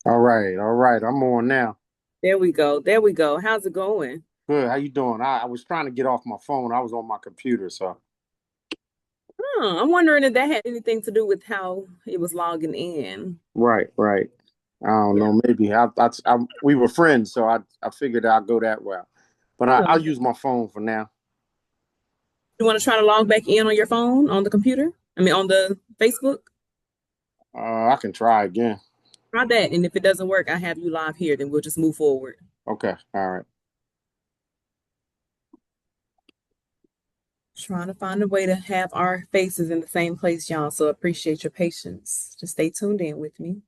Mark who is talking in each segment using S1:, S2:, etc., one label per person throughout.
S1: All right, all right. I'm on now.
S2: There we go. There we go. How's it going?
S1: Good. How you doing? I was trying to get off my phone. I was on my computer, so
S2: I'm wondering if that had anything to do with how it was logging in.
S1: right, right. I don't
S2: Yeah.
S1: know. Maybe we were friends, so I figured I'd go that route. But I'll
S2: Oh.
S1: use my phone for now.
S2: You want to try to log back in on your phone, on the computer? I mean, on the Facebook?
S1: I can try again.
S2: Try that. And if it doesn't work, I have you live here. Then we'll just move forward.
S1: Okay. All right.
S2: Trying to find a way to have our faces in the same place, y'all. So appreciate your patience. Just stay tuned in with me.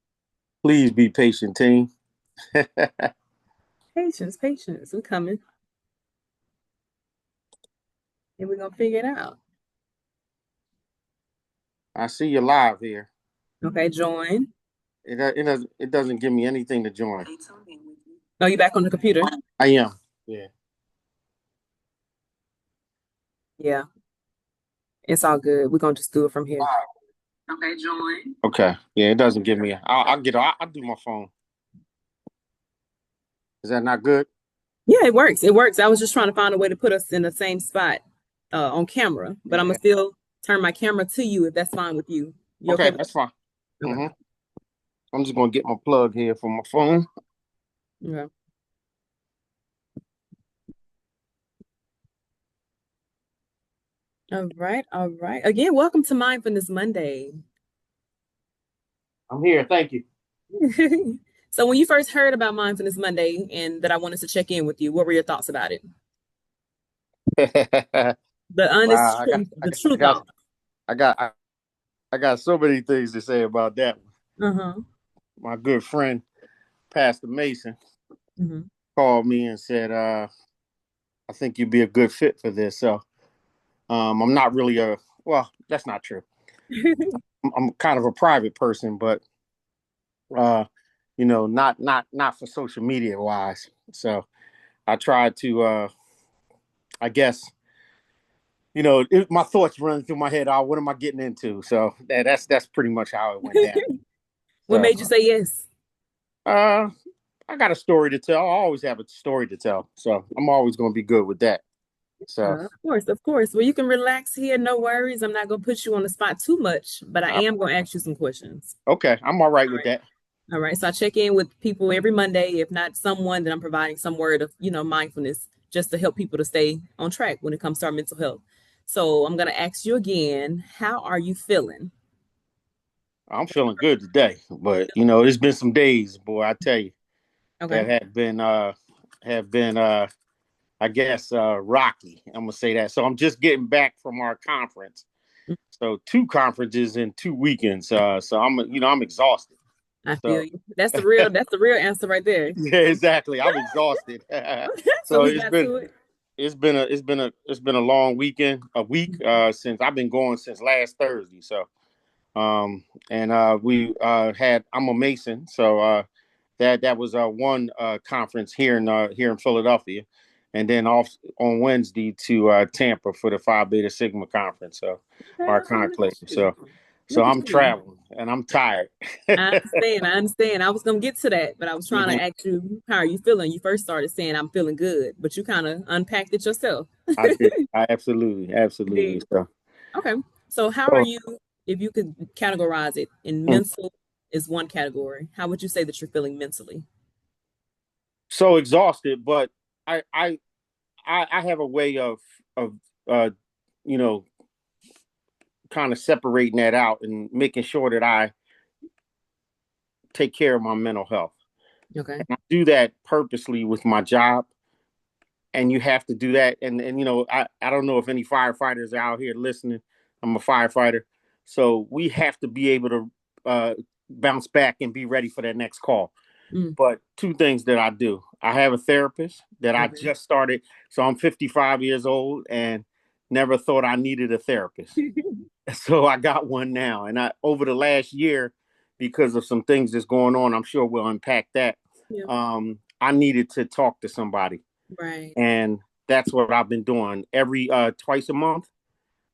S1: Please be patient, team.
S2: Patience, patience. We're coming. And we're going to figure it out.
S1: I see you live here.
S2: Okay, join.
S1: It doesn't give me anything to join.
S2: Oh, you back on the computer?
S1: I am. Yeah.
S2: Yeah. It's all good. We're gonna just do it from here. Okay, join.
S1: Okay. Yeah. It doesn't give me. I'll get. I'll do my phone. Is that not good?
S2: Yeah, it works. It works. I was just trying to find a way to put us in the same spot on camera, but I'm gonna
S1: Yeah.
S2: still turn my camera to you if that's fine with you. You okay
S1: Okay.
S2: with
S1: That's fine.
S2: that? Okay.
S1: I'm just gonna get my plug here for my phone.
S2: Okay. All right. All right. Again, welcome to Mindfulness Monday.
S1: I'm here. Thank you.
S2: So when you first heard about Mindfulness Monday and that I wanted to check in with you, what were your thoughts about it? The honest
S1: Wow,
S2: truth, the
S1: I
S2: true
S1: got,
S2: thought.
S1: I got, I got so many things to say about that one.
S2: Uh-huh.
S1: My good friend, Pastor Mason,
S2: Hmm.
S1: called me and said, "I think you'd be a good fit for this." So, I'm not really a. Well, that's not true. I'm kind of a private person, but uh, not for social media wise. So, I tried to, I guess, my thoughts running through my head. Oh, what am I getting into? So that's pretty much how it went down.
S2: What
S1: So,
S2: made you say yes?
S1: uh, I got a story to tell. I always have a story to tell, so I'm always going to be good with that. So,
S2: Of course, of course. Well, you can relax here, no worries. I'm not gonna put you on the spot too much, but I
S1: uh,
S2: am gonna ask you some questions.
S1: okay, I'm all right
S2: All
S1: with
S2: right.
S1: that.
S2: All right. So I check in with people every Monday. If not someone, then I'm providing some word of, mindfulness just to help people to stay on track when it comes to our mental health. So I'm gonna ask you again, how are you feeling?
S1: I'm feeling good today, but it's been some days, boy. I tell you,
S2: Okay.
S1: that have been I guess rocky. I'm gonna say that. So I'm just getting back from our conference. So two conferences in 2 weekends. So I'm exhausted.
S2: I feel
S1: So
S2: you. That's the real answer right there.
S1: yeah, exactly. I'm exhausted.
S2: So
S1: So
S2: we
S1: it's
S2: got
S1: been
S2: to it.
S1: it's been a long weekend, a week since I've been going since last Thursday. So and we had I'm a Mason, so that was one conference here in Philadelphia, and then off on Wednesday to Tampa for the Phi Beta Sigma conference. So
S2: Okay,
S1: our
S2: okay, look
S1: conclave.
S2: at you.
S1: So
S2: Look at
S1: I'm
S2: you.
S1: traveling and I'm tired.
S2: I understand. I understand. I was gonna get to that, but I was trying
S1: Mhm.
S2: to ask you, how are you feeling? You first started saying I'm feeling good, but you kind of unpacked it yourself.
S1: I did. I absolutely,
S2: You
S1: absolutely.
S2: did.
S1: So,
S2: Okay. So how are
S1: so,
S2: you, if you could categorize it in
S1: mm,
S2: mental is one category, how would you say that you're feeling mentally?
S1: so exhausted, but I, I, I have a way of, uh, you know, kind of separating that out and making sure that I take care of my mental health.
S2: Okay.
S1: And I do that purposely with my job, and you have to do that. And I don't know if any firefighters are out here listening. I'm a firefighter, so we have to be able to bounce back and be ready for that next call.
S2: Mm,
S1: But two things that I do: I have a therapist that I
S2: okay.
S1: just started. So I'm 55 years old and never thought I needed a therapist. So I got one now, and I over the last year, because of some things that's going on, I'm sure we'll unpack that.
S2: Yeah.
S1: I needed to talk to somebody,
S2: Right.
S1: and that's what I've been doing every twice a month.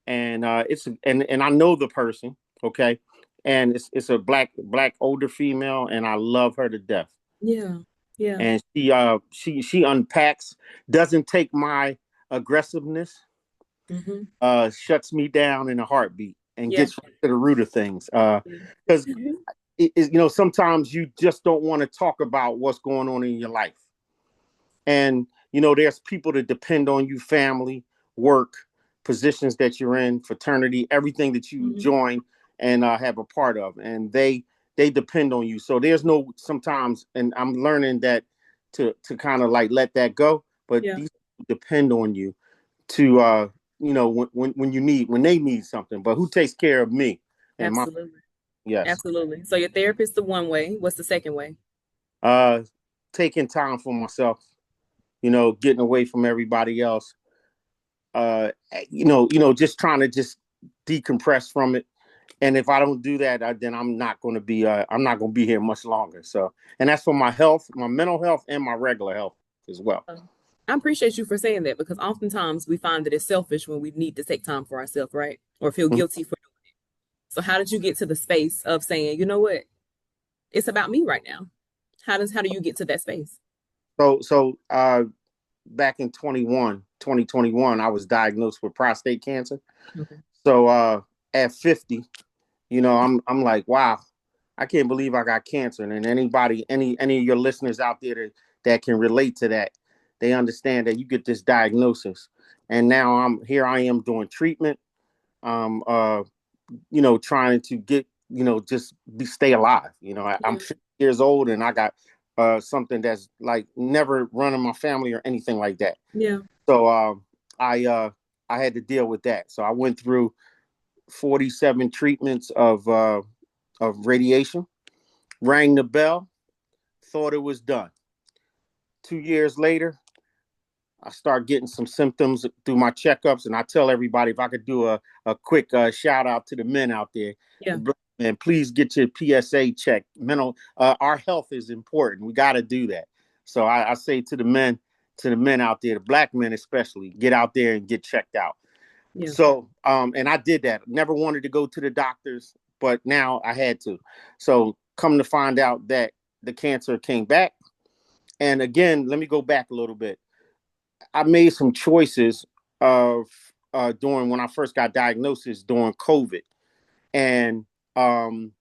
S1: And it's and I know the person, okay, and it's a black older female, and I love her to death.
S2: Yeah. Yeah.
S1: And she unpacks, doesn't take my aggressiveness,
S2: Hmm.
S1: shuts me down in a heartbeat, and
S2: Yeah.
S1: gets right to the root of things.
S2: Yeah.
S1: Because sometimes you just don't want to talk about what's going on in your life. And there's people that depend on you, family, work, positions that you're in, fraternity, everything that you
S2: Hmm.
S1: join and have a part of, and they depend on you. So there's no sometimes, and I'm learning that to kind of like let that go. But
S2: Yeah.
S1: these people depend on you to when when they need something. But who takes care of me and my
S2: Absolutely.
S1: yes.
S2: Absolutely. So your therapist the one way. What's the second way?
S1: Uh Taking time for myself, getting away from everybody else, just trying to just decompress from it. And if I don't do that, then I'm not going to be here much longer. So, and that's for my health, my mental health, and my regular health as well.
S2: I appreciate you for saying that because oftentimes we find that it's selfish when we need to take time for ourselves, right? Or feel
S1: Mhm.
S2: guilty for. So how did you get to the space of saying, you know what, it's about me right now? How do you get to that space?
S1: So back in 2021, I was diagnosed with prostate cancer.
S2: Okay.
S1: So at 50, I'm like, wow, I can't believe I got cancer. And anybody, any of your listeners out there that can relate to that, they understand that you get this diagnosis. And now I am doing treatment. Um, uh, trying to get, just stay alive. I'm
S2: Yeah.
S1: 50 years old and I got something that's like never run in my family or anything like that.
S2: Yeah.
S1: So I uh, I had to deal with that. So I went through 47 treatments of radiation, rang the bell, thought it was done. 2 years later, I start getting some symptoms through my checkups, and I tell everybody if I could do a quick shout out to the men out there,
S2: Yeah.
S1: man, please get your PSA checked. Our health is important. We got to do that. So I say to the men out there, the black men especially, get out there and get checked out.
S2: Yeah.
S1: So, and I did that. Never wanted to go to the doctors, but now I had to. So, come to find out that the cancer came back. And again, let me go back a little bit. I made some choices of during when I first got diagnosis during COVID, and um,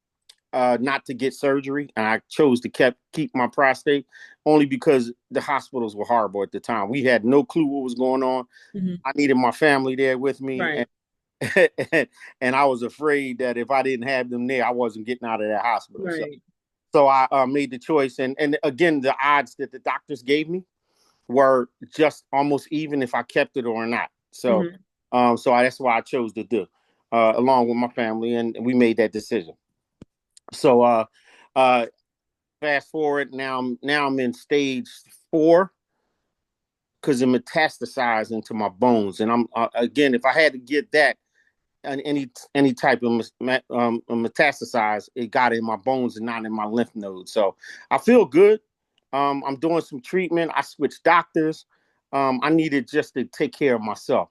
S1: not to get surgery, and I chose to keep my prostate only because the hospitals were horrible at the time. We had no clue what was going on.
S2: Hmm.
S1: I needed my family there with me,
S2: Right.
S1: and I was afraid that if I didn't have them there, I wasn't getting out of that hospital. So,
S2: Right.
S1: so I made the choice, and again, the odds that the doctors gave me were just almost even if I kept it or not. So,
S2: Hmm.
S1: that's why I chose to do, along with my family, and we made that decision. So, uh, fast forward now I'm in stage 4 because it metastasized into my bones, and I'm again if I had to get that any type of metastasize, it got in my bones and not in my lymph nodes. So I feel good. I'm doing some treatment. I switched doctors. I needed just to take care of myself.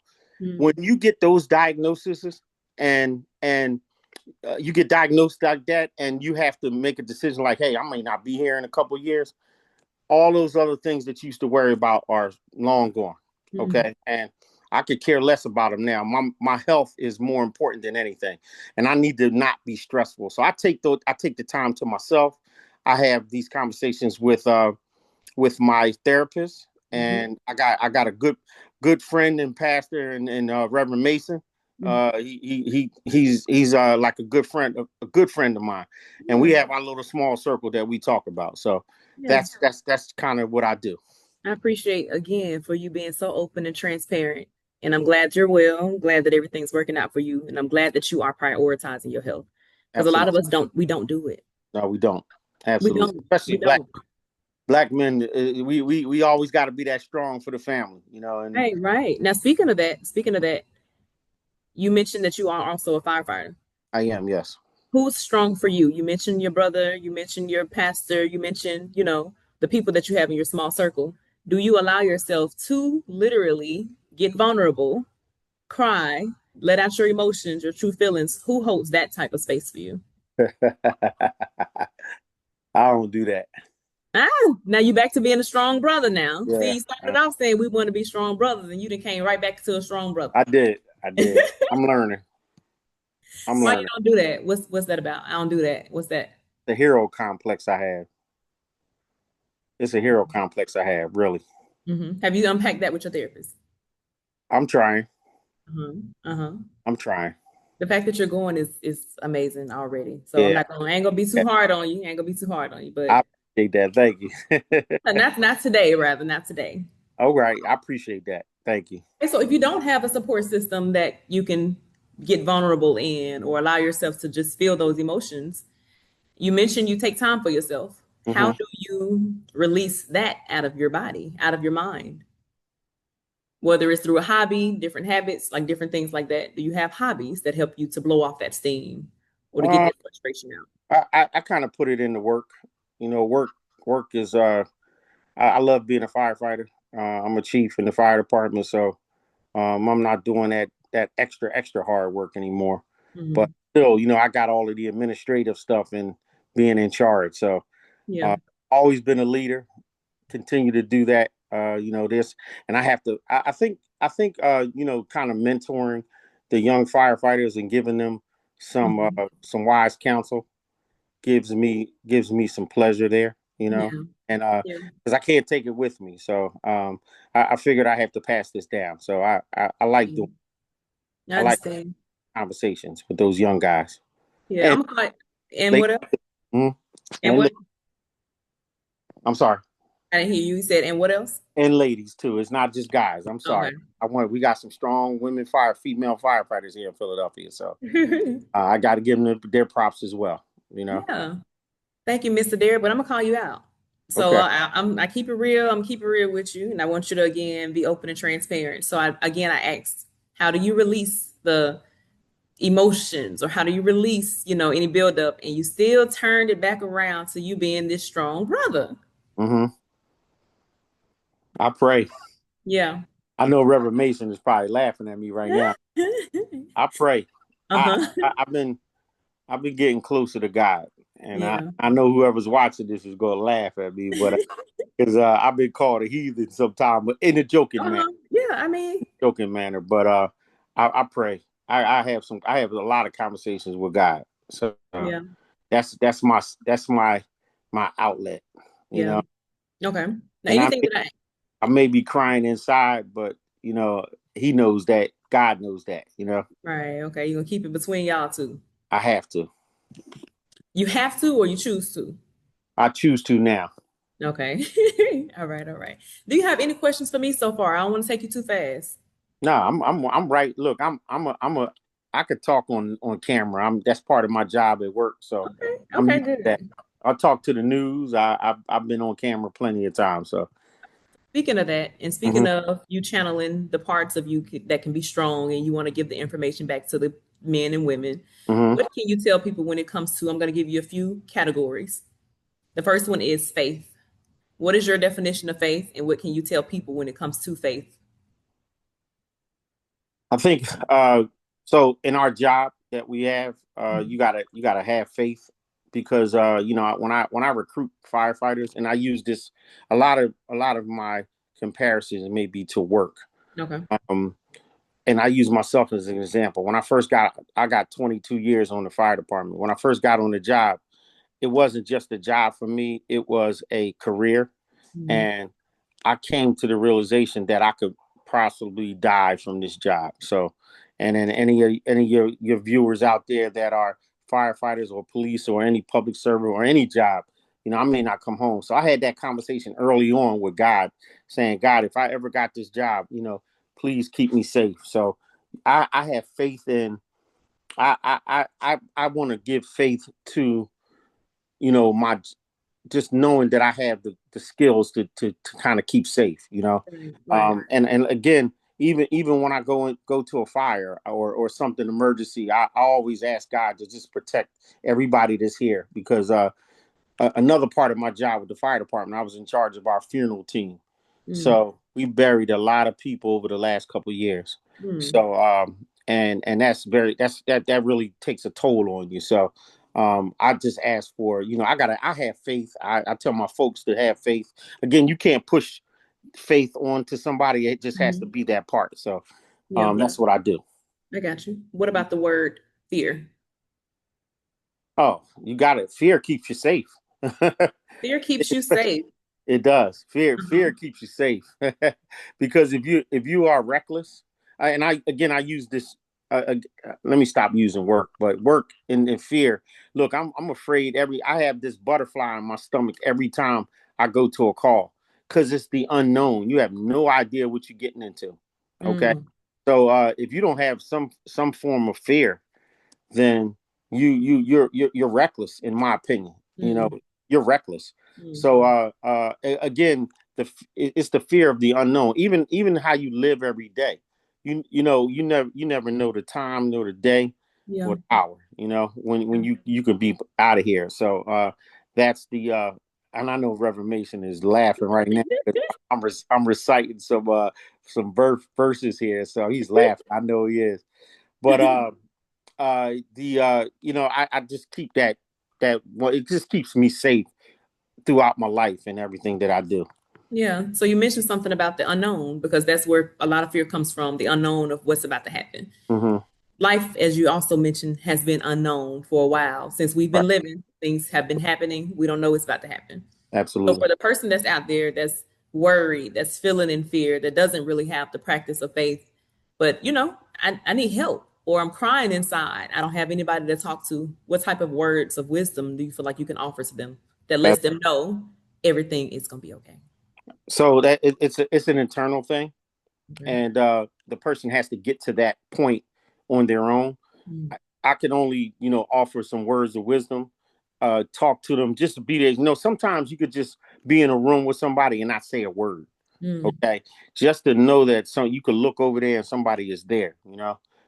S1: When
S2: Hmm.
S1: you get those diagnoses and you get diagnosed like that, and you have to make a decision like, hey, I may not be here in a couple of years, all those other things that you used to worry about are long gone.
S2: Hmm.
S1: Okay. And I could care less about them now. My health is more important than anything. And I need to not be stressful. So I take the time to myself. I have these conversations with my therapist,
S2: Hmm.
S1: and I got a good friend and pastor and Reverend Mason. He's like a good friend of mine, and we
S2: Yeah.
S1: have our little small circle that we talk about. So
S2: Yeah.
S1: that's kind of what I do.
S2: I appreciate again for you being so open and transparent. And I'm glad you're well. I'm glad that everything's working out for you. And I'm glad that you are prioritizing your health. Because a lot of
S1: Absolutely.
S2: us we don't do it.
S1: No, we don't.
S2: We
S1: Absolutely,
S2: don't.
S1: especially
S2: We don't.
S1: black men. We always got to be that strong for the family, and
S2: Right, right. Now speaking of that, you mentioned that you are also a firefighter.
S1: I am, yes.
S2: Who's strong for you? You mentioned your brother, you mentioned your pastor, you mentioned, the people that you have in your small circle. Do you allow yourself to literally get vulnerable, cry, let out your emotions, your true feelings? Who holds that type of space for you?
S1: I don't do that.
S2: Ah, now you back to being a strong brother now. See,
S1: Yeah,
S2: you started off saying we want to be strong brothers, and you then came right back to a strong brother.
S1: I did. I did. I'm learning. I'm
S2: Why you
S1: learning.
S2: don't do that? What's that about? I don't do that. What's that?
S1: The hero complex I have. It's a hero complex I have, really.
S2: Have you unpacked that with your therapist?
S1: I'm trying.
S2: Uh-huh. Uh-huh.
S1: I'm trying.
S2: The fact that you're going is amazing already. So I'm
S1: Yeah,
S2: not gonna I ain't gonna be too hard on you. I ain't gonna be too hard on you,
S1: I
S2: but
S1: appreciate that. Thank you.
S2: not today, rather, not today.
S1: All right. I appreciate that. Thank you.
S2: And so if you don't have a support system that you can get vulnerable in or allow yourself to just feel those emotions, you mentioned you take time for yourself. How
S1: Hmm.
S2: do you release that out of your body, out of your mind? Whether it's through a hobby, different habits, like different things like that. Do you have hobbies that help you to blow off that steam or to get
S1: Um,
S2: that frustration out?
S1: I kind of put it into work. Work is I love being a firefighter. I'm a chief in the fire department, so I'm not doing that extra hard work anymore. But
S2: Hmm.
S1: still, I got all of the administrative stuff and being in charge. So
S2: Yeah.
S1: uh, always been a leader. Continue to do that. This, and I have to. I think kind of mentoring the young firefighters and giving them
S2: Hmm.
S1: some wise counsel gives me some pleasure there.
S2: Yeah.
S1: And
S2: Yeah.
S1: because I can't take it with me, so I figured I have to pass this down. So I like doing.
S2: I
S1: I like
S2: understand.
S1: conversations with those young guys
S2: Yeah.
S1: and
S2: I'm quite, and
S1: they.
S2: what else?
S1: Mhm.
S2: And
S1: and
S2: what?
S1: la- I'm sorry,
S2: I didn't hear you. You said, and what else?
S1: and ladies too. It's not just guys. I'm sorry.
S2: Okay.
S1: We got some strong female firefighters here in Philadelphia. So I got to give them their props as well. You know.
S2: Yeah. Thank you, Mr. Derek, but I'm gonna call you out. So
S1: Okay.
S2: I keep it real. I'm keep it real with you, and I want you to again be open and transparent. So I asked, how do you release the emotions, or how do you release, any buildup, and you still turned it back around to you being this strong brother?
S1: Hmm. I pray.
S2: Yeah.
S1: I know Reverend Mason is probably laughing at me right now. I pray. I,
S2: Uh-huh.
S1: I I've been getting closer to God, and I
S2: Yeah.
S1: I know whoever's watching this is gonna laugh at me, but because I've been called a heathen sometime, but in a
S2: Uh-huh. Yeah. I mean,
S1: joking manner. But I pray. I have a lot of conversations with God, so
S2: yeah.
S1: that's my outlet, you
S2: Yeah.
S1: know.
S2: Okay. Now,
S1: And
S2: anything that
S1: I may be crying inside, but He knows that. God knows that.
S2: right. Okay. You're gonna keep it between y'all two.
S1: I have to.
S2: You have to, or you choose to.
S1: I choose to now.
S2: Okay. All right. All right. Do you have any questions for me so far? I don't want to take you too fast.
S1: No, I'm right. Look, I'm a I could talk on camera. That's part of my job at work, so
S2: Okay.
S1: I'm
S2: Okay.
S1: used to that.
S2: Good.
S1: I talk to the news. I've been on camera plenty of times. So.
S2: Speaking of that, and speaking
S1: Hmm.
S2: of you channeling the parts of you that can be strong, and you want to give the information back to the men and women,
S1: Hmm.
S2: what can you tell people when it comes to? I'm going to give you a few categories. The first one is faith. What is your definition of faith, and what can you tell people when it comes to faith?
S1: I think so. In our job that we have,
S2: Mhm.
S1: you gotta have faith because when I recruit firefighters, and I use this a lot of my comparisons maybe to work.
S2: Okay.
S1: Um, and I use myself as an example. I got 22 years on the fire department. When I first got on the job, it wasn't just a job for me; it was a career,
S2: Mhm.
S1: and I came to the realization that I could possibly die from this job. So, and then any of your viewers out there that are firefighters or police or any public servant or any job, I may not come home. So I had that conversation early on with God, saying, God, if I ever got this job, please keep me safe. So I have faith in. I want to give faith to my just knowing that I have the skills to kind of keep safe,
S2: Right. Right.
S1: and again, even when I go to a fire or something emergency, I always ask God to just protect everybody that's here because another part of my job with the fire department, I was in charge of our funeral team,
S2: Mm.
S1: so we buried a lot of people over the last couple of years.
S2: Mm.
S1: So and that really takes a toll on you. So I just ask for, I have faith. I tell my folks to have faith. Again, you can't push faith onto somebody. It just has to
S2: Mhm.
S1: be that part. So
S2: Yeah,
S1: that's what I do.
S2: I got you. What about the word fear?
S1: Oh, you got it. Fear keeps you safe.
S2: Fear keeps you safe.
S1: It does. Fear
S2: Uh-huh.
S1: keeps you safe because if you are reckless, and I use this. Let me stop using work, but work and fear. Look, I'm afraid I have this butterfly in my stomach every time I go to a call because it's the unknown. You have no idea what you're getting into. Okay,
S2: Mm,
S1: so if you don't have some form of fear, then you're reckless in my opinion.
S2: mm,
S1: You're reckless.
S2: mm.
S1: So again, it's the fear of the unknown. Even how you live every day. You never know the time nor the day
S2: Yeah.
S1: or the hour. When you could be out of here. So that's the and I know Reverend Mason is laughing right now because I'm reciting some verses here, so he's laughing. I know he is. But the I just keep that well, it just keeps me safe throughout my life and everything that I do.
S2: Yeah. So you mentioned something about the unknown because that's where a lot of fear comes from, the unknown of what's about to happen.
S1: Hmm.
S2: Life, as you also mentioned, has been unknown for a while. Since we've
S1: Right.
S2: been living, things have been happening. We don't know what's about to happen. So
S1: Absolutely.
S2: for the person that's out there that's worried, that's feeling in fear, that doesn't really have the practice of faith, but I need help or I'm crying inside. I don't have anybody to talk to. What type of words of wisdom do you feel like you can offer to them that
S1: Ab-
S2: lets them know everything is gonna be okay?
S1: So it's an internal thing,
S2: Okay.
S1: and the person has to get to that point on their own.
S2: Mm,
S1: I can only offer some words of wisdom, talk to them, just to be there. Sometimes you could just be in a room with somebody and not say a word.
S2: mm,
S1: Okay, just to know that you could look over there and somebody is there,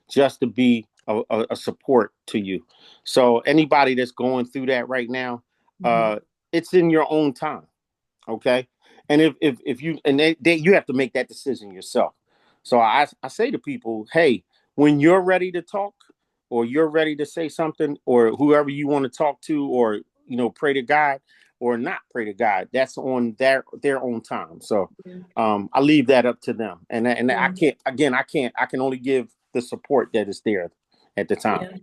S1: just to be a support to you. So anybody that's going through that right now,
S2: mhm,
S1: uh it's in your own time. Okay, and if you and you have to make that decision yourself. So I say to people, hey, when you're ready to talk or you're ready to say something or whoever you want to talk to or pray to God or not pray to God, that's on their own time. So
S2: yeah,
S1: I leave that up to them, and I
S2: yeah,
S1: can't, again, I can only give the support that is there at the time.
S2: yeah.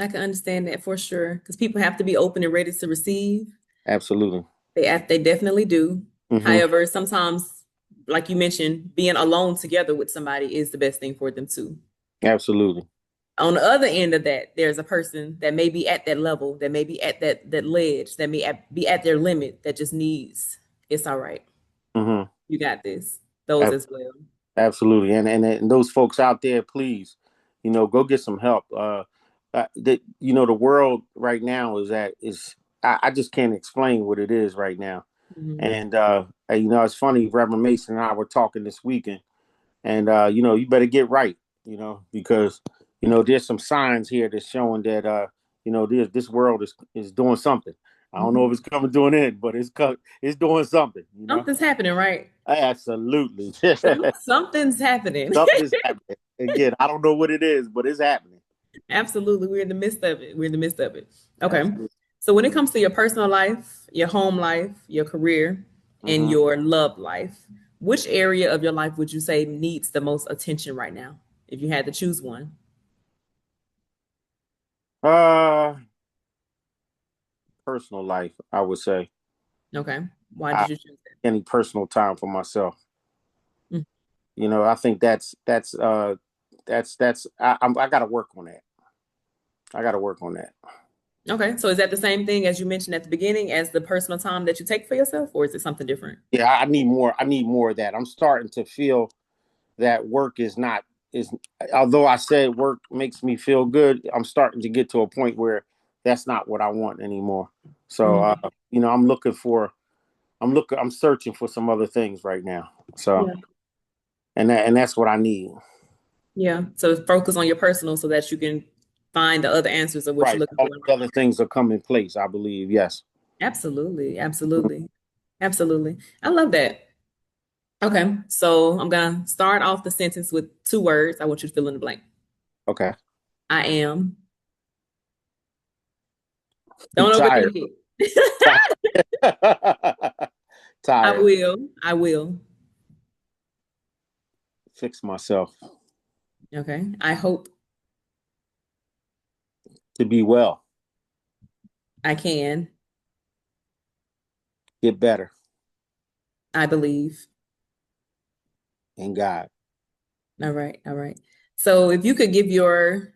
S2: I can understand that for sure because people have to be open and ready to receive.
S1: Absolutely.
S2: They definitely do.
S1: Hmm.
S2: However, sometimes, like you mentioned, being alone together with somebody is the best thing for them too.
S1: Absolutely.
S2: On the other end of that, there's a person that may be at that level, that may be at that ledge, that be at their limit, that just needs, it's all right.
S1: Hmm.
S2: You got this. Those as well.
S1: Absolutely, and those folks out there, please, go get some help. The world right now I just can't explain what it is right now.
S2: Mhm.
S1: And it's funny. Reverend Mason and I were talking this weekend, and you better get right, because there's some signs here that's showing that this world is doing something. I don't know
S2: Mhm.
S1: if it's coming to an end, but it's doing something.
S2: Something's happening, right?
S1: Absolutely.
S2: Something's happening.
S1: Something's happening. Again, I don't know what it is, but it's happening.
S2: Absolutely. We're in the midst of it. We're in the midst of it. Okay.
S1: Absolutely.
S2: So when it comes to your personal life, your home life, your career, and
S1: Hmm.
S2: your love life, which area of your life would you say needs the most attention right now? If you had to choose one.
S1: Uh, Personal life, I would say.
S2: Okay. Why
S1: I
S2: did you choose
S1: any personal time for myself.
S2: that?
S1: I think I got to work on that. I got to work on that.
S2: Okay. So is that the same thing as you mentioned at the beginning as the personal time that you take for yourself, or is it something different?
S1: Yeah, I need more. I need more of that. I'm starting to feel that work is not is. Although I said work makes me feel good, I'm starting to get to a point where that's not what I want anymore. So
S2: Mhm.
S1: I'm searching for some other things right now. So
S2: Yeah.
S1: and that's what I need.
S2: Yeah. So focus on your personal so that you can find the other answers of what you're
S1: Right.
S2: looking
S1: All
S2: for.
S1: the other things will come in place, I believe. Yes.
S2: Absolutely. Absolutely. Absolutely. I love that. Okay, so I'm gonna start off the sentence with two words. I want you to fill in the blank.
S1: Okay.
S2: I am. Don't
S1: Tired.
S2: overthink it. I
S1: Tired.
S2: will. I will.
S1: Fix myself
S2: Okay. I hope
S1: to be well.
S2: I can.
S1: Get better
S2: I believe.
S1: in God.
S2: All right. All right. So if you could give yourself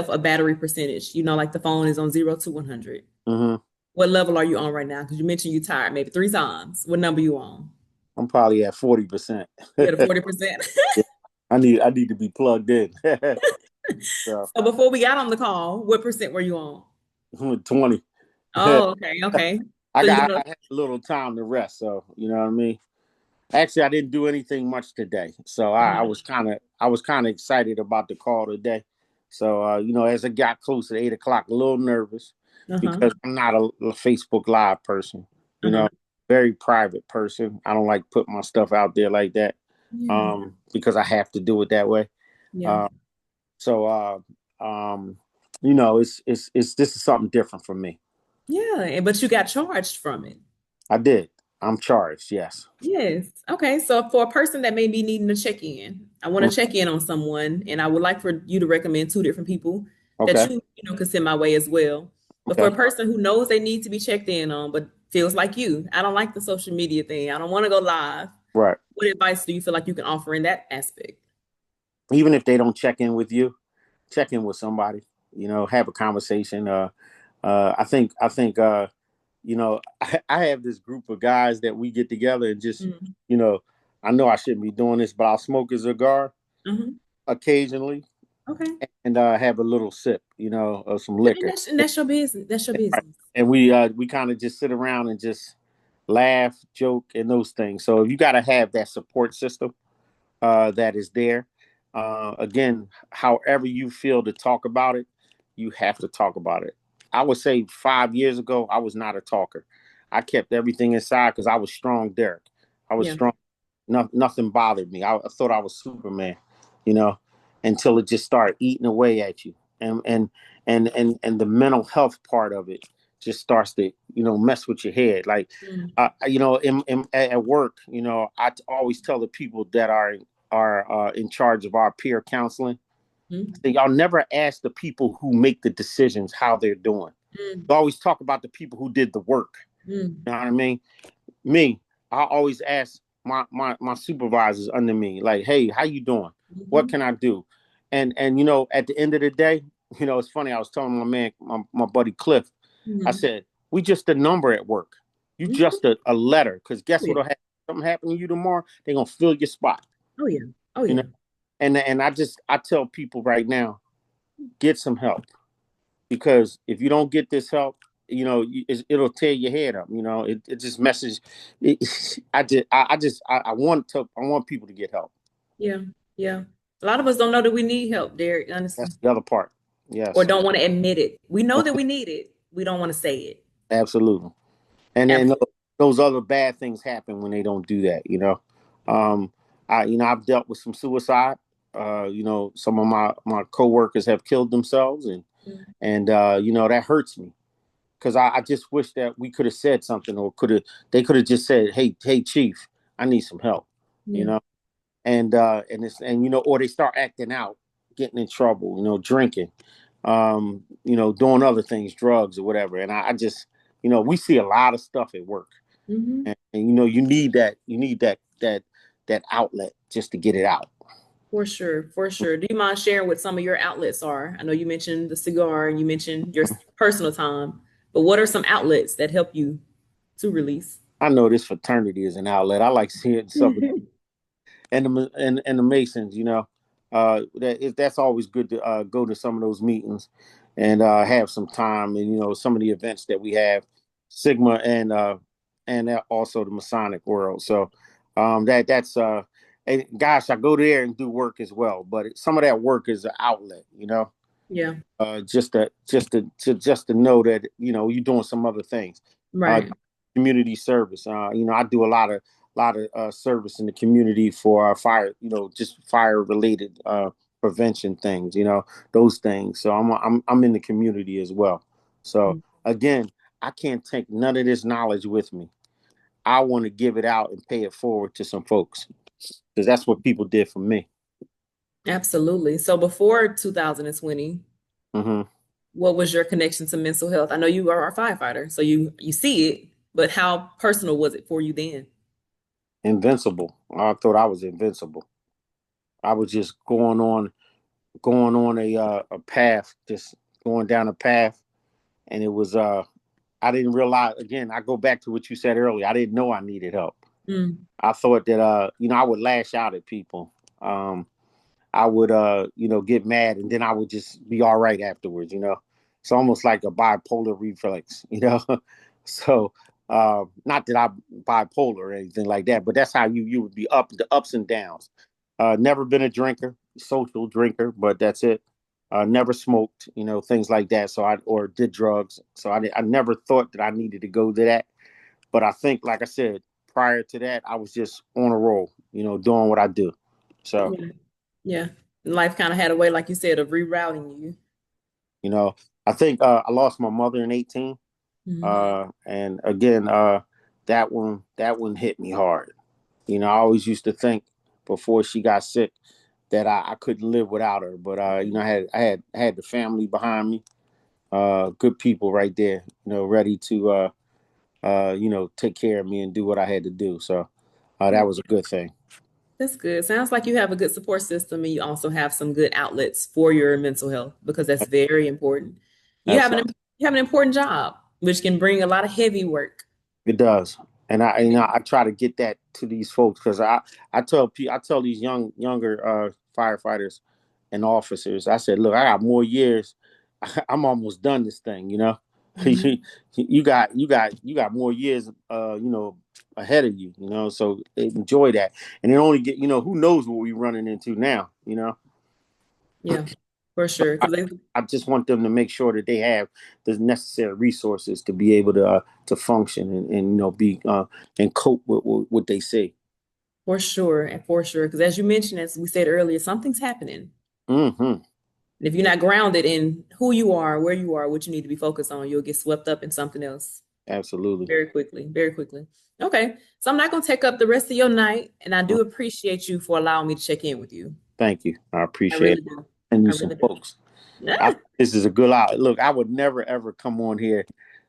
S2: a battery percentage, like the phone is on 0 to 100.
S1: Hmm.
S2: What level are you on right now? Because you mentioned you tired maybe 3 times. What number you on?
S1: I'm probably at 40%.
S2: You at a 40%.
S1: Yeah. I need to be plugged in. So
S2: So before we got on the call, what percent were you on?
S1: I'm at 20.
S2: Oh, okay, okay. So you got
S1: I had a little time to rest, so you know what I mean. Actually, I didn't do anything much today, so I was kind of excited about the call today. So as it got close to 8 o'clock, a little nervous
S2: uh-huh,
S1: because I'm not a Facebook Live person. You
S2: uh-huh.
S1: know, very private person. I don't like put my stuff out there like that,
S2: Yeah,
S1: because I have to do it that way.
S2: yeah,
S1: Uh, so it's this is something different for me.
S2: yeah. But you got charged from it.
S1: I did. I'm charged. Yes.
S2: Yes. Okay. So for a person that may be needing to check in, I want
S1: Mm.
S2: to check in on someone, and I would like for you to recommend two different people that
S1: Okay.
S2: you can send my way as well. But for
S1: Okay.
S2: a person who knows they need to be checked in on, but feels like you, I don't like the social media thing. I don't want to go live.
S1: Right.
S2: What advice do you feel like you can offer in that aspect?
S1: Even if they don't check in with you, check in with somebody. Have a conversation. I think I have this group of guys that we get together and just
S2: Mm.
S1: you know I know I shouldn't be doing this, but I'll smoke a cigar
S2: Mhm.
S1: occasionally
S2: Okay.
S1: and have a little sip, of some
S2: And
S1: liquor.
S2: that's your business. That's your
S1: Right.
S2: business.
S1: And we kind of just sit around and just laugh, joke, and those things. So you got to have that support system that is there. Again, however you feel to talk about it, you have to talk about it. I would say 5 years ago, I was not a talker. I kept everything inside because I was strong, Derek. I was
S2: Yeah.
S1: strong. Nothing bothered me. I thought I was Superman, you know, until it just started eating away at you, and the mental health part of it just starts to mess with your head. Like,
S2: Mm.
S1: at work, I always tell the people that are in charge of our peer counseling,
S2: Mm.
S1: say, y'all never ask the people who make the decisions how they're doing.
S2: Mm.
S1: You always talk about the people who did the work.
S2: Mm.
S1: You know what I mean? Me, I always ask my supervisors under me, like, hey, how you doing? What
S2: Mhm.
S1: can I do? And at the end of the day, it's funny. I was telling my man, my buddy Cliff, I
S2: Mhm.
S1: said, we just a number at work. You
S2: Mhm.
S1: just a letter. Because
S2: Oh
S1: guess
S2: yeah.
S1: what'll happen? Something happen to you tomorrow, they're gonna fill your spot.
S2: Oh yeah. Oh
S1: You
S2: yeah.
S1: know, and I tell people right now, get some help, because if you don't get this help, it'll tear your head up. It just messes. It, I want people to get help.
S2: Yeah. Yeah. A lot of us don't know that we need help, Derek, honestly,
S1: That's the other part.
S2: or
S1: Yes,
S2: don't want to admit it. We know that we need it. We don't want to say it.
S1: absolutely. And then
S2: Absolutely.
S1: those other bad things happen when they don't do that. Um, I've dealt with some suicide. Some of my coworkers have killed themselves, and that hurts me, because I just wish that we could have said something, or they could have just said, hey, chief, I need some help. You
S2: Yeah.
S1: know, and or they start acting out, getting in trouble, drinking, doing other things, drugs or whatever. And I just, we see a lot of stuff at work,
S2: Hmm.
S1: and you need that outlet just to get it out.
S2: For sure. For sure. Do you mind sharing what some of your outlets are? I know you mentioned the cigar and you mentioned your personal time, but what are some outlets that help you to release?
S1: I know this fraternity is an outlet. I like seeing some of, and the Masons, that's always good to go to some of those meetings and have some time, and some of the events that we have, Sigma and also the Masonic world. So that's and gosh, I go there and do work as well, but some of that work is an outlet,
S2: Yeah.
S1: just to know that you're doing some other things. Uh,
S2: Right.
S1: Community service. I do a lot of service in the community for fire. Just fire related prevention things. Those things. So I'm in the community as well. So again, I can't take none of this knowledge with me. I want to give it out and pay it forward to some folks because that's what people did for me.
S2: Absolutely. So before 2020,
S1: Hmm.
S2: what was your connection to mental health? I know you are a firefighter, so you see it, but how personal was it for you then?
S1: Invincible. I thought I was invincible. I was just going on a path, just going down a path, and it was I didn't realize. Again, I go back to what you said earlier. I didn't know I needed help.
S2: Mm,
S1: I thought that I would lash out at people. I would get mad and then I would just be all right afterwards. It's almost like a bipolar reflex. So not that I'm bipolar or anything like that, but that's how you would be the ups and downs. Never been a drinker, social drinker, but that's it. Never smoked, things like that. So or did drugs. So I never thought that I needed to go to that. But I think, like I said, prior to that, I was just on a roll, doing what I do. So,
S2: yeah. Yeah. Life kind of had a way, like you said, of rerouting you.
S1: you know, I think I lost my mother in 18.
S2: Mhm.
S1: And again, that one hit me hard. I always used to think before she got sick that I couldn't live without her. But I had the family behind me, good people right there, ready to take care of me and do what I had to do. So that was a good thing.
S2: That's good. Sounds like you have a good support system and you also have some good outlets for your mental health because that's very important. You have
S1: That's
S2: you have an important job, which can bring a lot of heavy work.
S1: It does, and I try to get that to these folks because I tell these younger firefighters and officers. I said, look, I got more years. I'm almost done this thing.
S2: Mhm.
S1: You got more years. Ahead of you. So enjoy that, and then only get. Who knows what we're running into now.
S2: Yeah, for sure.
S1: I,
S2: Because they
S1: I just want them to make sure that they have the necessary resources to be able to function and be and cope with what they see.
S2: for sure and for sure. Because as you mentioned, as we said earlier, something's happening.
S1: Hmm.
S2: And if you're not grounded in who you are, where you are, what you need to be focused on, you'll get swept up in something else
S1: Absolutely.
S2: very quickly, very quickly. Okay. So I'm not going to take up the rest of your night. And I
S1: Mm.
S2: do appreciate you for allowing me to check in with you.
S1: Thank you. I
S2: I
S1: appreciate
S2: really
S1: it.
S2: do.
S1: And
S2: I
S1: you some
S2: really do.
S1: folks. I
S2: Yeah.
S1: think this is a good out. Look, I would never ever come on here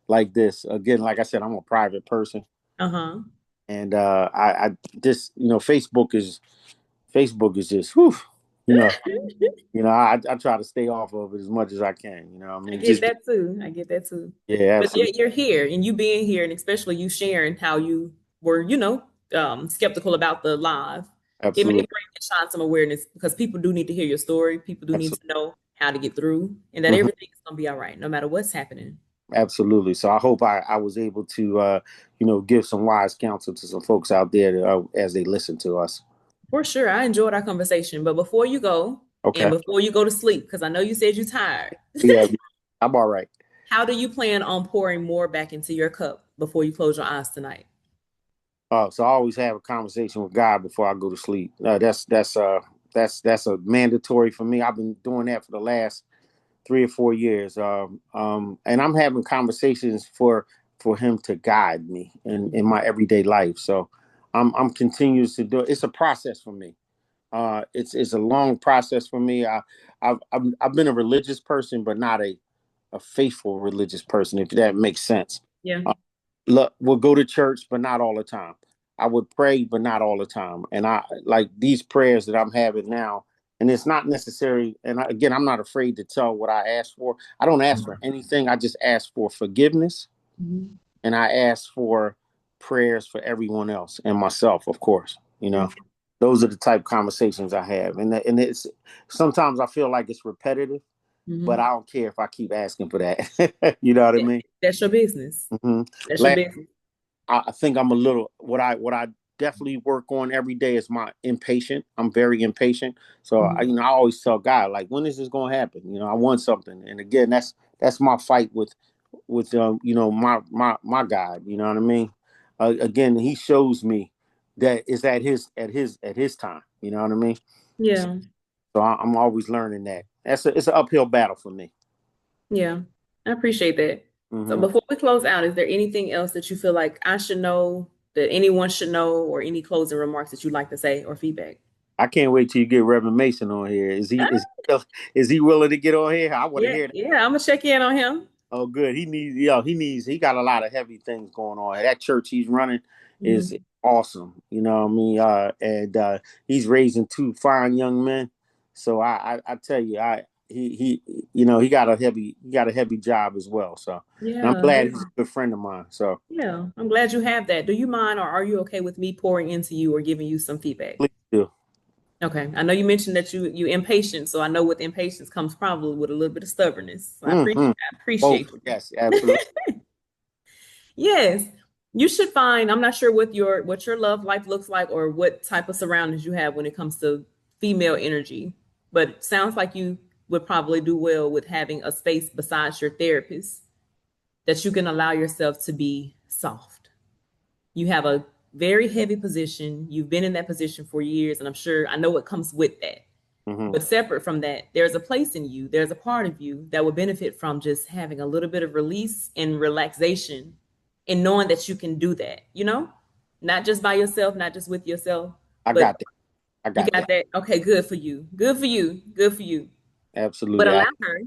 S1: like this again. Like I said, I'm a private person,
S2: Uh-huh.
S1: and I just Facebook is just whew, you know. I try to stay off of it as much as I can. I
S2: I
S1: mean,
S2: get
S1: just
S2: that too. I get that too.
S1: yeah,
S2: But
S1: absolutely,
S2: yet you're here and you being here and especially you sharing how you were, skeptical about the live. It may
S1: absolutely,
S2: bring and shine some awareness because people do need to hear your story. People do need
S1: absolutely.
S2: to know how to get through and that
S1: Mhm.
S2: everything is gonna be all right, no matter what's happening.
S1: Absolutely. So I hope I was able to, give some wise counsel to some folks out there as they listen to us.
S2: For sure. I enjoyed our conversation. But before you go and
S1: Okay.
S2: before you go to sleep, because I know you said you're tired,
S1: Yeah, I'm all right.
S2: how do you plan on pouring more back into your cup before you close your eyes tonight?
S1: So I always have a conversation with God before I go to sleep. That's a mandatory for me. I've been doing that for the last 3 or 4 years, and I'm having conversations for Him to guide me in my everyday life. So I'm continuous to do it. It's a process for me. It's a long process for me. I've been a religious person, but not a faithful religious person, if that makes sense.
S2: Yeah.
S1: Look, we'll go to church, but not all the time. I would pray, but not all the time. And I like these prayers that I'm having now. And it's not necessary. And again, I'm not afraid to tell what I ask for. I don't ask for anything. I just ask for forgiveness,
S2: Mhm.
S1: and I ask for prayers for everyone else and myself, of course.
S2: Yeah.
S1: Those are the type of conversations I have, and it's sometimes I feel like it's repetitive, but
S2: Mhm.
S1: I don't care if I keep asking for that. You know what I
S2: Yeah.
S1: mean?
S2: That's your business.
S1: Hmm.
S2: That's your business.
S1: I think I'm a little what I definitely work on every day is my impatient. I'm very impatient. So
S2: Mhm.
S1: I always tell God, like, when is this going to happen? I want something. And again, that's my fight with my God. You know what I mean? Again, He shows me that it's at his time. You know what I mean?
S2: Yeah.
S1: So I'm always learning that. It's an uphill battle for me.
S2: Yeah. I appreciate that. So
S1: Hmm.
S2: before we close out, is there anything else that you feel like I should know, that anyone should know, or any closing remarks that you'd like to say or feedback?
S1: I can't wait till you get Reverend Mason on here. Is he willing to get on here? I want to
S2: Yeah,
S1: hear that.
S2: yeah, I'm gonna check in on him.
S1: Oh, good. He got a lot of heavy things going on. That church he's running is
S2: Mhm.
S1: awesome. You know what I mean? And he's raising two fine young men. So I tell you, he got a heavy job as well. So, and I'm
S2: Yeah,
S1: glad
S2: yeah,
S1: he's a good friend of mine. So
S2: yeah. I'm glad you have that. Do you mind, or are you okay with me pouring into you or giving you some feedback?
S1: please do.
S2: Okay. I know you mentioned that you impatient, so I know with impatience comes probably with a little bit of stubbornness. So
S1: Mm-hmm.
S2: I appreciate
S1: Both.
S2: you.
S1: Yes, absolutely.
S2: Yes. You should find, I'm not sure what your love life looks like or what type of surroundings you have when it comes to female energy, but it sounds like you would probably do well with having a space besides your therapist that you can allow yourself to be soft. You have a very heavy position. You've been in that position for years, and I know what comes with that.
S1: Hmm.
S2: But separate from that, there's a place in you, there's a part of you that would benefit from just having a little bit of release and relaxation and knowing that you can do that, not just by yourself, not just with yourself,
S1: I
S2: but
S1: got that. I
S2: you
S1: got
S2: got
S1: that.
S2: that. Okay, good for you. Good for you. Good for you. But
S1: Absolutely.
S2: allow her,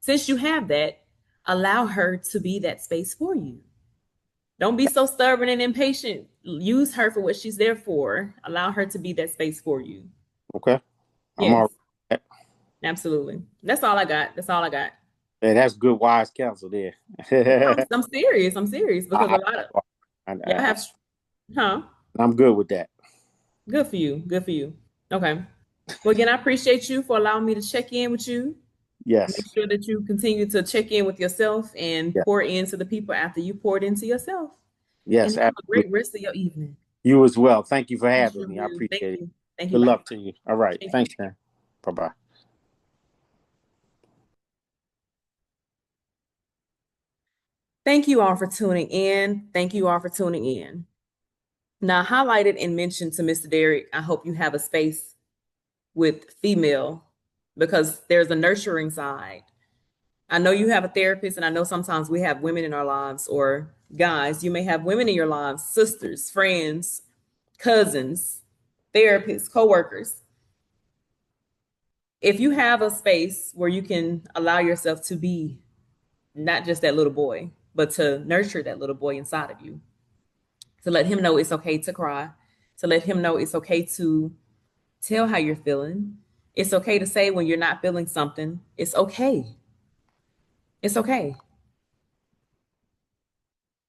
S2: since you have that, allow her to be that space for you. Don't be so stubborn and impatient. Use her for what she's there for. Allow her to be that space for you.
S1: Okay. I'm all
S2: Yes,
S1: right.
S2: absolutely. That's all I got. That's all I got.
S1: Hey, that's good, wise counsel there.
S2: I'm serious. I'm serious because a
S1: I,
S2: lot of
S1: I,
S2: y'all
S1: I,
S2: have, huh?
S1: I'm good with that.
S2: Good for you. Good for you. Okay. Well, again, I appreciate you for allowing me to check in with you.
S1: Yes.
S2: Make sure that you continue to check in with yourself and
S1: Yeah.
S2: pour into the people after you poured into yourself. And
S1: Yes,
S2: have a great
S1: absolutely.
S2: rest of your evening.
S1: You as well. Thank you for
S2: I
S1: having
S2: sure
S1: me. I
S2: will. Thank
S1: appreciate it.
S2: you. Thank you.
S1: Good
S2: Bye.
S1: luck to you. All right.
S2: Thank you.
S1: Thanks, man. Bye bye.
S2: Thank you all for tuning in. Thank you all for tuning in. Now, highlighted and mentioned to Mr. Derek, I hope you have a space with female because there's a nurturing side. I know you have a therapist, and I know sometimes we have women in our lives, or guys, you may have women in your lives, sisters, friends, cousins, therapists, coworkers. If you have a space where you can allow yourself to be not just that little boy, but to nurture that little boy inside of you, to let him know it's okay to cry, to let him know it's okay to tell how you're feeling. It's okay to say when you're not feeling something. It's okay. It's okay.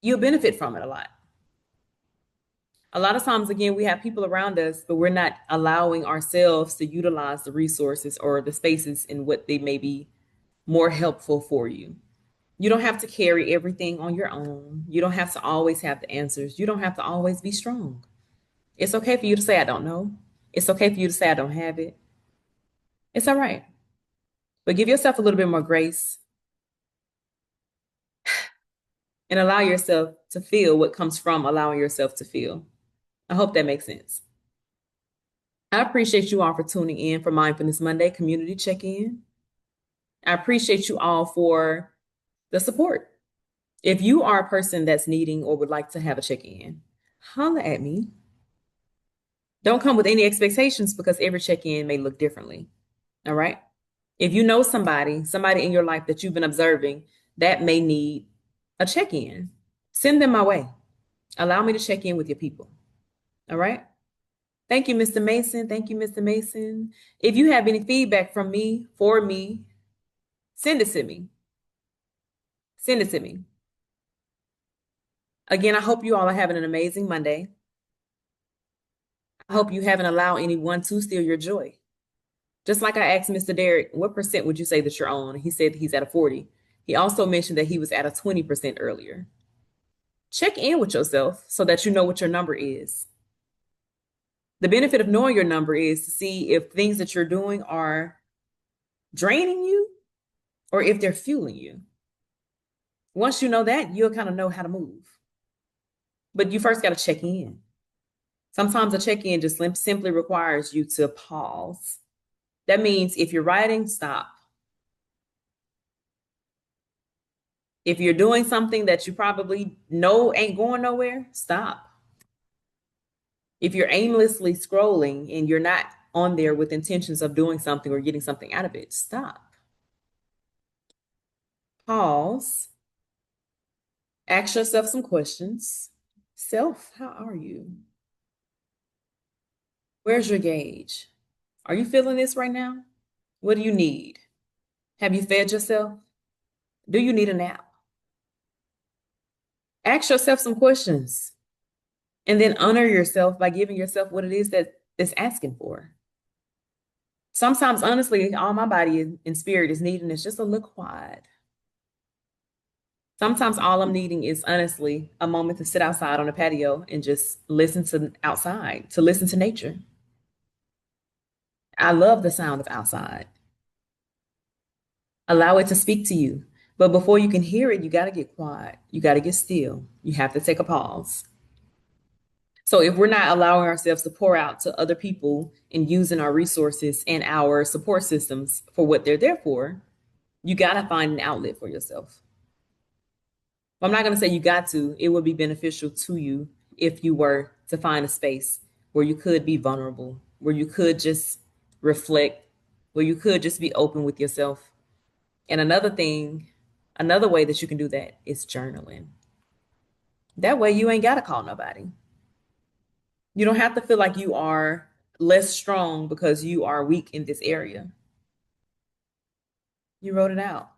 S2: You'll benefit from it a lot. A lot of times, again, we have people around us, but we're not allowing ourselves to utilize the resources or the spaces in what they may be more helpful for you. You don't have to carry everything on your own. You don't have to always have the answers. You don't have to always be strong. It's okay for you to say, I don't know. It's okay for you to say, I don't have it. It's all right. But give yourself a little bit more grace and allow yourself to feel what comes from allowing yourself to feel. I hope that makes sense. I appreciate you all for tuning in for Mindfulness Monday Community Check In. I appreciate you all for the support. If you are a person that's needing or would like to have a check in, holla at me. Don't come with any expectations because every check in may look differently. All right. If you know somebody in your life that you've been observing that may need a check in, send them my way. Allow me to check in with your people. All right. Thank you, Mr. Mason. Thank you, Mr. Mason. If you have any feedback from me, for me, send it to me. Send it to me. Again, I hope you all are having an amazing Monday. I hope you haven't allowed anyone to steal your joy. Just like I asked Mr. Derek, what percent would you say that you're on? He said he's at a 40. He also mentioned that he was at a 20% earlier. Check in with yourself so that you know what your number is. The benefit of knowing your number is to see if things that you're doing are draining you or if they're fueling you. Once you know that, you'll kind of know how to move. But you first got to check in. Sometimes a check in just simply requires you to pause. That means if you're writing, stop. If you're doing something that you probably know ain't going nowhere, stop. If you're aimlessly scrolling and you're not on there with intentions of doing something or getting something out of it, stop. Pause. Ask yourself some questions. Self, how are you? Where's your gauge? Are you feeling this right now? What do you need? Have you fed yourself? Do you need a nap? Ask yourself some questions and then honor yourself by giving yourself what it is that it's asking for. Sometimes, honestly, all my body and spirit is needing is just a little quiet. Sometimes all I'm needing is honestly a moment to sit outside on a patio and just listen to outside, to listen to nature. I love the sound of outside. Allow it to speak to you. But before you can hear it, you got to get quiet. You got to get still. You have to take a pause. So if we're not allowing ourselves to pour out to other people and using our resources and our support systems for what they're there for, you got to find an outlet for yourself. I'm not going to say you got to. It would be beneficial to you if you were to find a space where you could be vulnerable, where you could just reflect, where you could just be open with yourself. And another thing, another way that you can do that is journaling. That way you ain't got to call nobody. You don't have to feel like you are less strong because you are weak in this area. You wrote it out.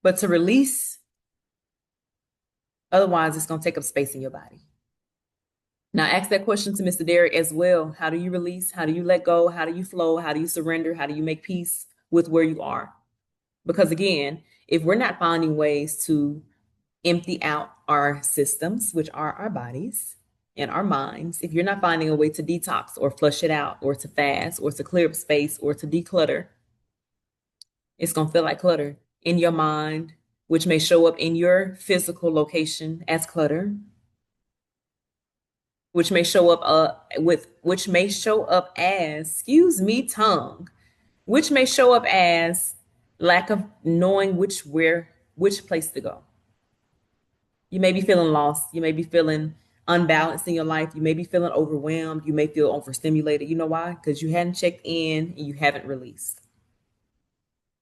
S2: But to release, otherwise it's going to take up space in your body. Now, ask that question to Mr. Derek as well. How do you release? How do you let go? How do you flow? How do you surrender? How do you make peace with where you are? Because again, if we're not finding ways to empty out our systems, which are our bodies and our minds, if you're not finding a way to detox or flush it out or to fast or to clear up space or to declutter, it's going to feel like clutter in your mind, which may show up in your physical location as clutter, which may show up which may show up as, excuse me, tongue, which may show up as lack of knowing which place to go. You may be feeling lost. You may be feeling unbalanced in your life. You may be feeling overwhelmed. You may feel overstimulated. You know why? Because you hadn't checked in and you haven't released.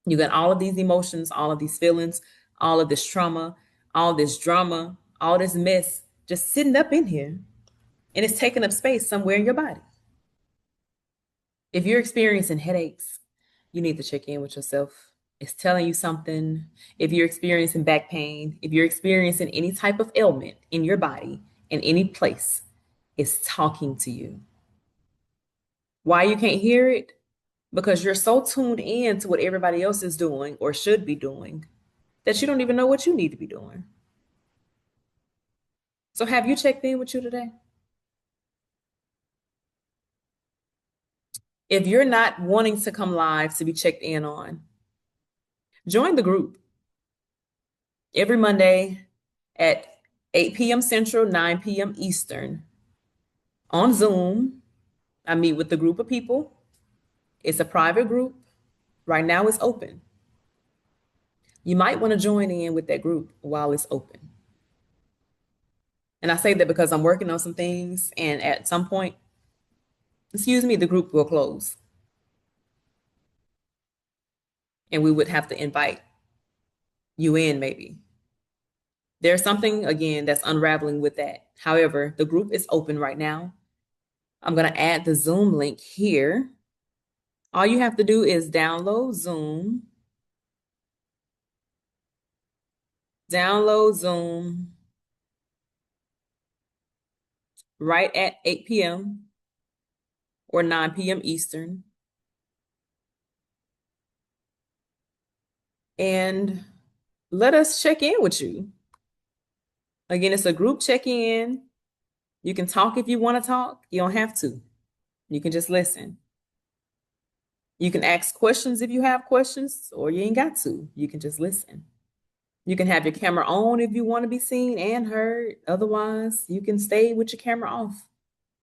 S2: You got all of these emotions, all of these feelings, all of this trauma, all this drama, all this mess just sitting up in here. And it's taking up space somewhere in your body. If you're experiencing headaches, you need to check in with yourself. It's telling you something. If you're experiencing back pain, if you're experiencing any type of ailment in your body, in any place, it's talking to you. Why you can't hear it? Because you're so tuned in to what everybody else is doing or should be doing that you don't even know what you need to be doing. So have you checked in with you today? If you're not wanting to come live to be checked in on, join the group every Monday at 8 p.m. Central, 9 p.m. Eastern on Zoom. I meet with a group of people. It's a private group. Right now it's open. You might want to join in with that group while it's open. And I say that because I'm working on some things, and at some point, excuse me, the group will close. And we would have to invite you in maybe. There's something, again, that's unraveling with that. However, the group is open right now. I'm going to add the Zoom link here. All you have to do is download Zoom. Download Zoom right at 8 p.m. or 9 p.m. Eastern. And let us check in with you. Again, it's a group check-in. You can talk if you want to talk. You don't have to. You can just listen. You can ask questions if you have questions, or you ain't got to. You can just listen. You can have your camera on if you want to be seen and heard. Otherwise, you can stay with your camera off.